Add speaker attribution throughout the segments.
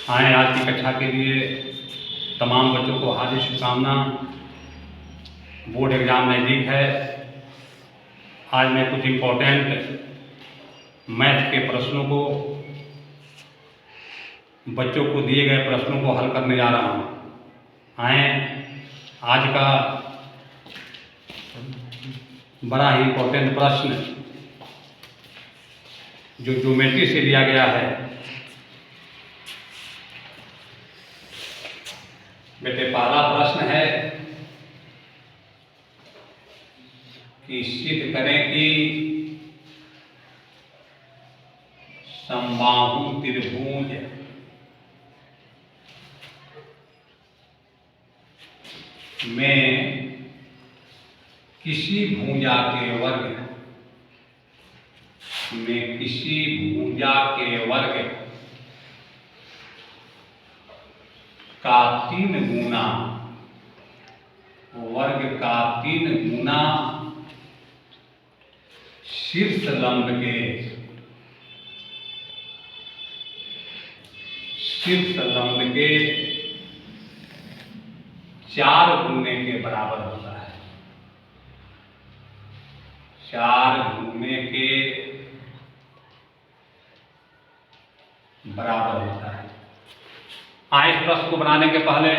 Speaker 1: आए आज की कक्षा के लिए तमाम बच्चों को हार्दिक शुभकामना। बोर्ड एग्ज़ाम नज़दीक है। आज मैं कुछ इम्पोर्टेंट मैथ के प्रश्नों को, बच्चों को दिए गए प्रश्नों को हल करने जा रहा हूँ। आए आज का बड़ा ही इम्पोर्टेंट प्रश्न जो ज्योमेट्री से लिया गया है। बेटे पहला प्रश्न है कि सिद्ध करें कि समबाहु त्रिभुज में किसी भुजा के वर्ग का 3 गुना शीर्ष लंब के 4 गुने के बराबर होता है। 4 गुने के बराबर होता है। इस प्रश्न को बनाने के पहले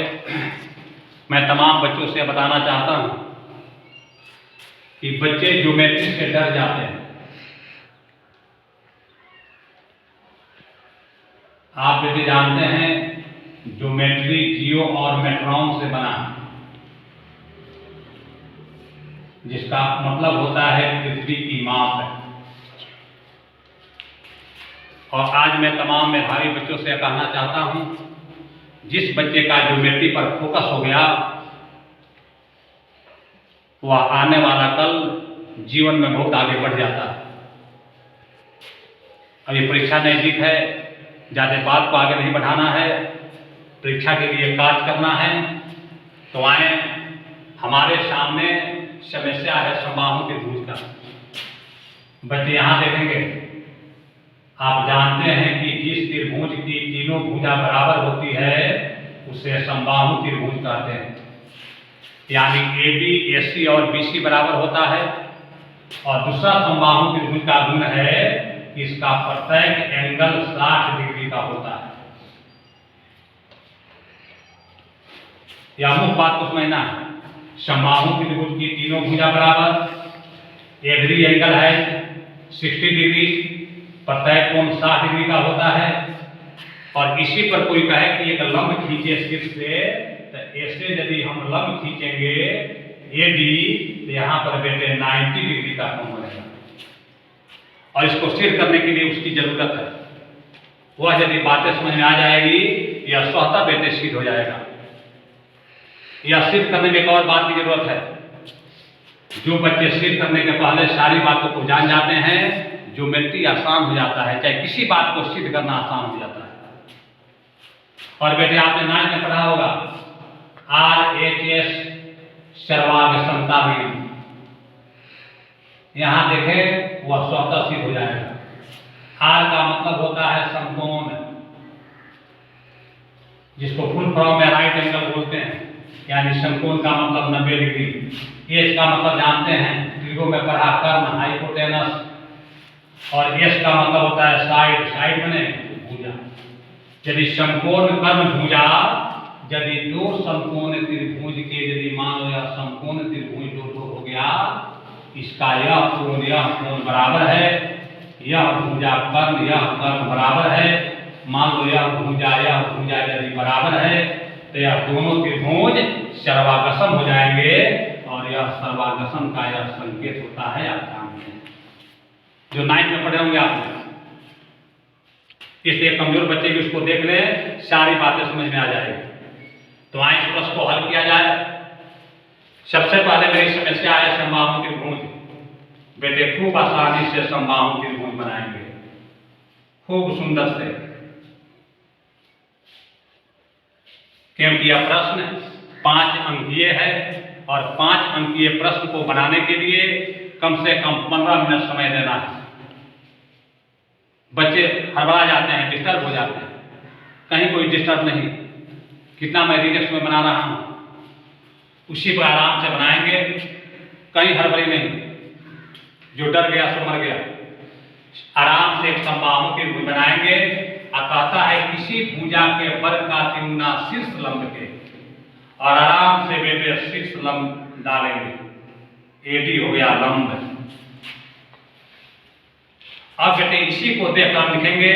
Speaker 1: मैं तमाम बच्चों से बताना चाहता हूं कि बच्चे ज्योमेट्री से डर जाते हैं। आप बेटे जानते हैं ज्योमेट्री जियो और मेट्रॉन से बना है, जिसका मतलब होता है पृथ्वी की माप है। और आज मैं तमाम मेधावी बच्चों से कहना चाहता हूं, जिस बच्चे का ज्योमेट्री पर फोकस हो गया वह आने वाला कल जीवन में बहुत आगे बढ़ जाता है। अभी परीक्षा नजदीक है, ज़्यादा बात को आगे नहीं बढ़ाना है, परीक्षा के लिए कार्य करना है। तो आए हमारे सामने समस्या है समबाहु त्रिभुज का। बच्चे यहाँ देखेंगे, आप जानते हैं कि जिस त्रिभुज की तीनों भुजा बराबर होती है उसे समबाहु त्रिभुज कहते हैं। यानी AB, AC और BC बराबर होता है। और दूसरा समबाहु त्रिभुज का गुण है कि इसका प्रत्येक एंगल 60 डिग्री का होता है। यह मुख्य बात को समझना है। समबाहु त्रिभुज की तीनों भुजा बराबर, एवरी एंगल है 60 डिग्री, प्रत्येक कोण 60 डिग्री का होता है। और इसी पर कोई कहे कि एक लंब खींचे शीर्ष से, तो ऐसे यदि हम लंब खींचेंगे AD तो यहाँ पर बेटे 90 डिग्री का कोण बनेगा। और इसको सिद्ध करने के लिए उसकी जरूरत है। वह यदि बातें समझ में आ जाएगी यह स्वतः बेटे सिद्ध हो जाएगा। यह सिद्ध करने में एक और बात की जरूरत है। जो बच्चे सिद्ध करने के पहले सारी बातों को जान जाते हैं, ज्योमेट्री आसान हो जाता है, चाहे किसी बात को सिद्ध करना आसान हो जाता है। और बेटे आपने 9 में पढ़ा होगा RHS सर्वांग समता नियम। यहां देखें वह स्वतः सिद्ध हो जाएगा। R का मतलब होता है समकोण, जिसको फुल फॉर्म में राइट एंगल बोलते हैं, यानी समकोण का मतलब 90 डिग्री। H का मतलब जानते हैं, त्रिगो में पढ़ा कर्ण, हाइपोटेनस। और S का मतलब होता है साइड बने भुजा। यदि समकोण कर्ण भुजा, यदि 2 समकोण त्रिभुज के यदि मान लो यह समकोण त्रिभुज 2 हो गया, इसका यह कोण बराबर है, यह भुजा कर्ण यह कर्ण बराबर है। मान लो यह भुजा यदि बराबर है तो यह दोनों त्रिभुज सर्वागसम हो जाएंगे। और यह सर्वागसम का यह संकेत होता है। आप जानते हैं, जो 9 में पढ़े होंगे आपने। इसलिए कमजोर बच्चे भी उसको देख ले, सारी बातें समझ में आ जाएगी। तो आए इस प्रश्न को हल किया जाए। सबसे पहले मेरी समस्या है समबाहु त्रिभुज। बेटे खूब आसानी से समबाहु त्रिभुज बनाएंगे, खूब सुंदर से, क्योंकि यह प्रश्न 5 अंकीय है। और 5 अंकीय प्रश्न को बनाने के लिए कम से कम 15 मिनट समय देना है। बच्चे हड़बड़ा जाते हैं, डिस्टर्ब हो जाते हैं। कहीं कोई डिस्टर्ब नहीं, कितना मैं रिलैक्स में बना रहा हूँ, उसी पर आराम से बनाएंगे, कहीं हड़बड़ी नहीं। जो डर गया सो मर गया। आराम से एक समबाहु त्रिभुज बनाएंगे और कहता है किसी भुजा के वर्ग का तिगुना शीर्ष लंब के, और आराम से बेटे शीर्ष लंब डालेंगे, एडी हो गया लंब। अब बेटे इसी को देखकर लिखेंगे,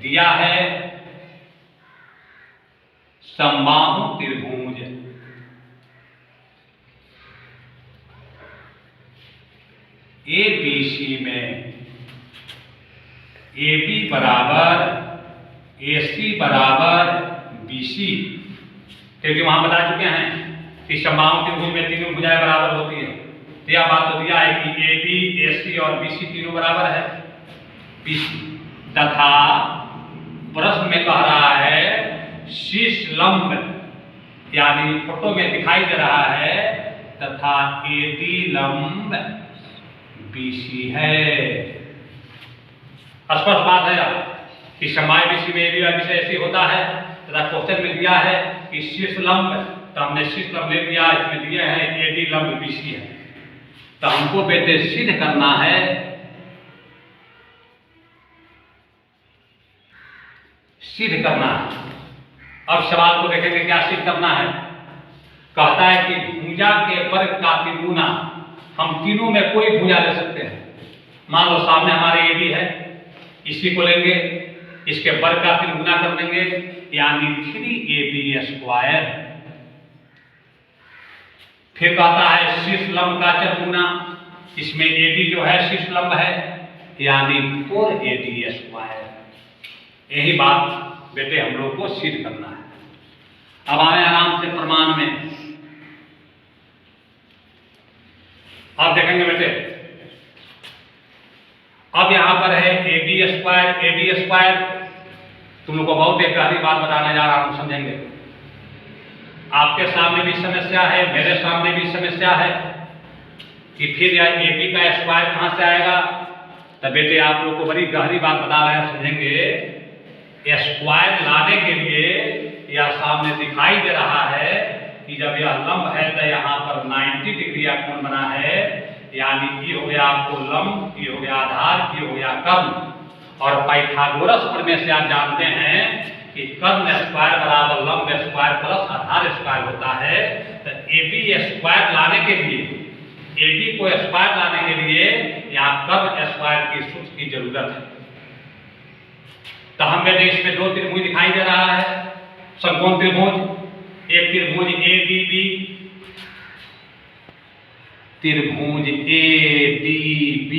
Speaker 1: दिया है समबाहु त्रिभुज ABC में AB बराबर AC बराबर BC, क्योंकि वहां बता चुके हैं कि समबाहु त्रिभुज में तीनों भुजाएं बराबर होती है। तो यह बात तो दिया है कि AB, AC और BC तीनों बराबर है। BC तथा प्रश्न में कह रहा है शीर्ष लंब, यानी फोटो में दिखाई दे रहा है, तथा AD लंब BC है। स्पष्ट बात है कि समय BC में AB और BC ऐसी होता है। तथा क्वेश्चन में दिया है कि शीर्ष लंब, तो हमने शीर्ष लंब ले लिया, इसमें दिए हैं AD लंब BC है। तो हमको बेटे सिद्ध करना है, सिद्ध करना है। अब सवाल को देखेंगे क्या सिद्ध करना है। कहता है कि भुजा के वर्ग का तिगुना, हम तीनों में कोई भुजा ले सकते हैं। मान लो सामने हमारे AB है, इसी को लेंगे, इसके वर्ग का तिगुना कर देंगे, यानी 3AB स्क्वायर। फिर कहता है शीर्ष लंब का चरगुना, इसमें AB जो है शीर्ष लंब है, यानी 4AD स्क्वायर। यही बात बेटे हम लोग को सिद्ध करना है। अब आए आराम से प्रमाण में। अब देखेंगे बेटे, अब यहां पर है AD स्क्वायर। तुम लोग को बहुत एक गहरी बात बताने जा रहा हूं, समझेंगे। आपके सामने भी समस्या है, मेरे सामने भी समस्या है कि फिर यह AB का स्क्वायर कहां से आएगा। तो बेटे आप लोग को बड़ी गहरी बात बता रहे हैं, समझेंगे। स्क्वायर लाने के लिए यह सामने दिखाई दे रहा है कि जब यह लंब है तो यहाँ पर 90 डिग्री का कोण बना है, यानी ये हो गया आपको लंब, ये हो गया आधार, ये हो गया कर्ण। और पाइथागोरस प्रमेय से आप जानते हैं कि कर्ण स्क्वायर बराबर लंब स्क्वायर प्लस आधार स्क्वायर होता है। तो AB स्क्वायर लाने के लिए, AB को स्क्वायर लाने के लिए यहाँ कर्ण स्क्वायर की सूत्र की जरूरत है। तो हम बेटे इसमें दो त्रिभुज दिखाई दे रहा है, समकोण त्रिभुज। एक त्रिभुज ADB, त्रिभुज ADB,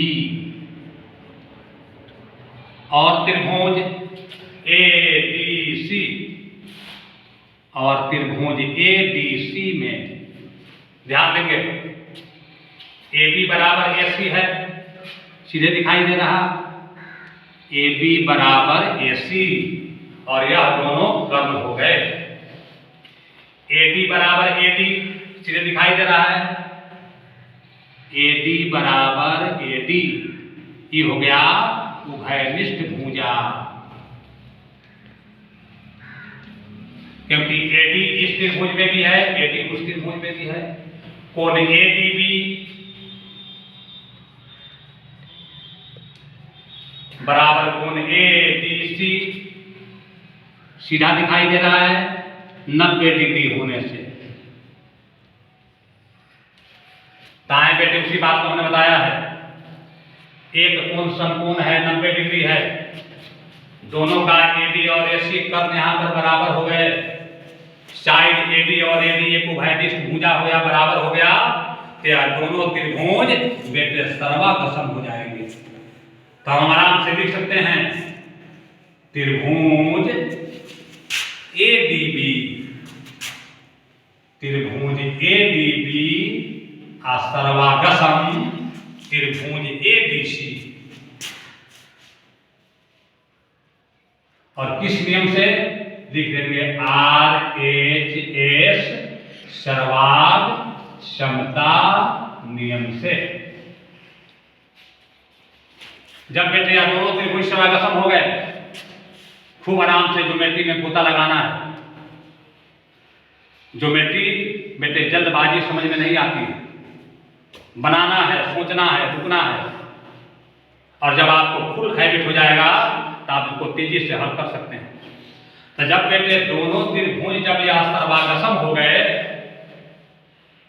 Speaker 1: और त्रिभुज ADC, और त्रिभुज ADC में ध्यान देंगे AB बराबर AC है, सीधे दिखाई दे रहा, AB बराबर AC, और यह दोनों कर्ण हो गए। AD बराबर AD सीधे दिखाई दे रहा है, AD बराबर AD, ये हो गया उभयनिष्ठ भुजा, क्योंकि AD इस त्रिभुज में भी है, AD उस त्रिभुज में भी है। कोण ADB बराबर कोण ADC, सीधा दिखाई दे रहा है 90 डिग्री होने से। दाएं बेटे उसी बात को हमने बताया है, एक कोण समकोण है 90 डिग्री है, दोनों का AD और AC कर्ण यहाँ पर बराबर हो गए। साइड AD और AD एक उभयनिष्ठ भुजा हो गया, बराबर हो गया, तो दोनों त्रिभुज बेटे सर्वागसम हो जाएंगे। तो हम आराम से लिख सकते हैं त्रिभुज ADB, त्रिभुज ADB और सर्वागसम त्रिभुज ADC। और किस नियम से लिख देंगे, RHS सर्वाग समता नियम से। जब बेटे यह दोनों त्रिभुज सर्वागसम हो गए खूब आराम से ज्योमेट्री में गोता लगाना है। ज्योमेट्री बेटे जल्दबाजी समझ में नहीं आती है, बनाना है, सोचना है, रुकना है, और जब आपको फुल हैबिट हो जाएगा तो आप इसको तेजी से हल कर सकते हैं। तो जब बेटे दोनों त्रिभुज जब यह सर्वागसम हो गए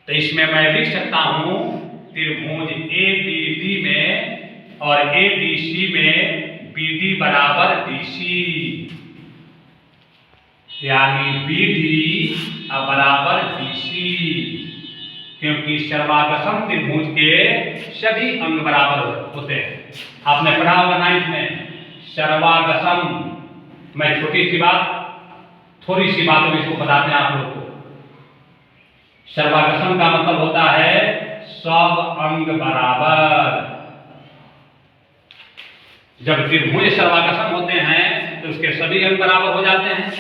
Speaker 1: तो इसमें मैं लिख सकता हूं त्रिभुज ABD में और ADC में BD बराबर DC, यानी BD बराबर DC, क्योंकि सर्वागसम त्रिभुज के सभी अंग बराबर होते हैं। आपने पढ़ा होगा 9th में सर्वागसम। मैं छोटी सी बात, थोड़ी सी बातों में इसको बताते हैं आप लोग को। सर्वागसम का मतलब होता है सब अंग बराबर। जब त्रिभुज सर्वागसम होते हैं तो उसके सभी अंग बराबर हो जाते हैं।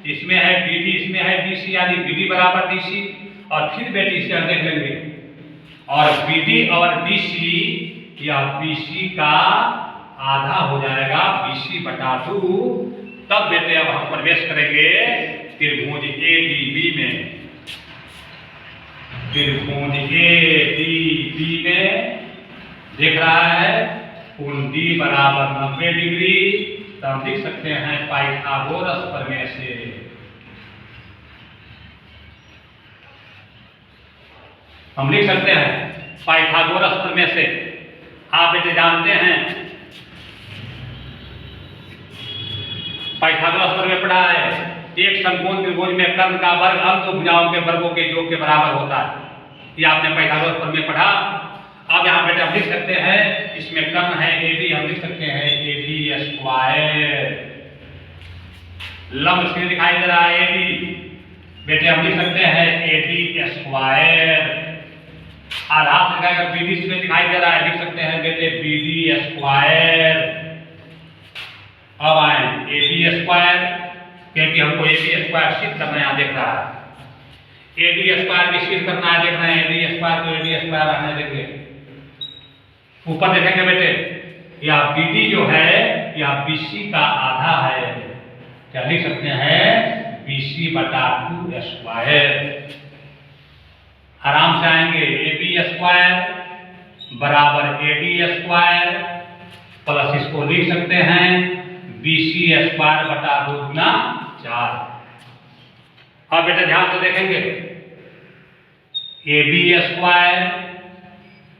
Speaker 1: इसमें है BD, इसमें है DC, यानी BD बराबर DC। और फिर बेटे इसके देख लेंगे, और BD और DC यह BC का आधा हो जाएगा, BC बटा 2। तब बेटे अब हम प्रवेश करेंगे त्रिभुज ADB में। त्रिभुज ADB में देख रहा है कुंडी बराबर 90 डिग्री, तो हम लिख सकते हैं पाइथागोरस प्रमेय से। हम लिख सकते हैं पाइथागोरस प्रमेय से। आप बेटे जानते हैं पाइथागोरस प्रमेय पढ़ा है, एक समकोण त्रिभुज में कर्ण का वर्ग अंत भुजाओं के वर्गों के योग के बराबर होता है। ये आपने पाइथागोरस प्रमेय पढ़ा। अब यहाँ बेटे हम लिख सकते हैं, इसमें कर्ण है AB, हम लिख सकते हैं AB स्क्वायर। लंब इसमें दिखाई दे रहा है AD, बेटे हम लिख सकते हैं AD स्क्वायर। आधार से दिखाएगा BD इसमें दिखाई दे रहा है, लिख सकते हैं बेटे BD स्क्वायर। अब आए AB स्क्वायर, क्योंकि हमको AB स्क्वायर सिद्ध करना है, यहाँ देख रहा है AD स्क्वायर भी सिद्ध करना है, देख रहे हैं AD स्क्वायर को AD स्क्वायर आने देंगे। ऊपर देखेंगे बेटे यह BD जो है यह BC का आधा है, क्या लिख सकते हैं BC बटा 2 स्क्वायर। आराम से आएंगे AB स्क्वायर बराबर AD स्क्वायर प्लस इसको लिख सकते हैं BC स्क्वायर बटा 2 गुना 4। अब बेटा ध्यान से देखेंगे AB स्क्वायर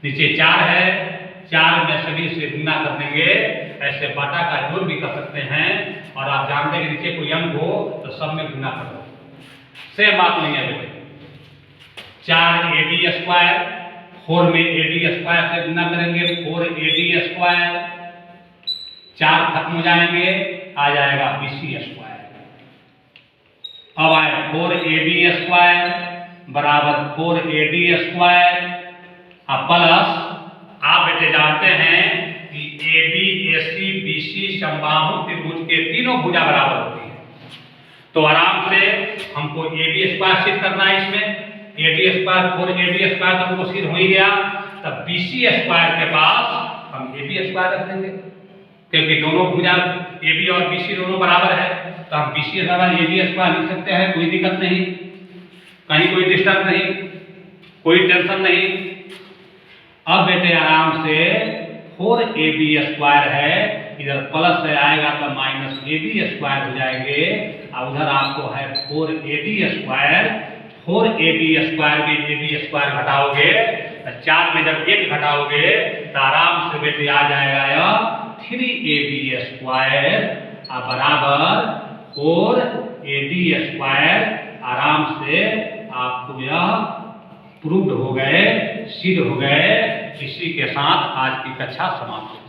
Speaker 1: नीचे 4 है, 4 में सभी से गुना कर देंगे, ऐसे बाटा का जोड़ भी कर सकते हैं। और आप जानते हैं कि नीचे कोई अंक हो तो सब में गुना कर दो, सेम बात नहीं है बेटे। 4 AB स्क्वायर, 4 में AD स्क्वायर से गुना करेंगे 4 AD स्क्वायर, 4 खत्म हो जाएंगे, आ जाएगा BC स्क्वायर। अब आए 4 AB स्क्वायर बराबर 4 AD स्क्वायर प्लस आप बेटे जानते हैं कि AB AC BC समबाहु त्रिभुज के तीनों भुजा बराबर होती है। तो आराम से हमको AB स्क्वायर सिद्ध करना है, इसमें AD स्क्वायर 4 AD स्क्वायर तो हमको सिद्ध हो ही गया। तब BC स्क्वायर के पास हम AB स्क्वायर रख देंगे, क्योंकि दोनों भुजा AB और BC दोनों बराबर है, तो हम BC बराबर AB स्क्वायर लिख सकते हैं, कोई दिक्कत नहीं, कहीं कोई डिस्टर्ब नहीं, कोई टेंशन नहीं। अब बेटे आराम से 4 AB स्क्वायर है, इधर प्लस से आएगा तो माइनस AB स्क्वायर हो जाएंगे, और उधर आपको है 4 AD स्क्वायर। 4 AB स्क्वायर में AB स्क्वायर घटाओगे तो 4 में जब 1 घटाओगे तो आराम से बेटे आ जाएगा यह 3 AB स्क्वायर बराबर 4 AD स्क्वायर। आराम से आपको यह प्रूव्ड हो गए, सिद्ध हो गए। इसी के साथ आज की कक्षा समाप्त।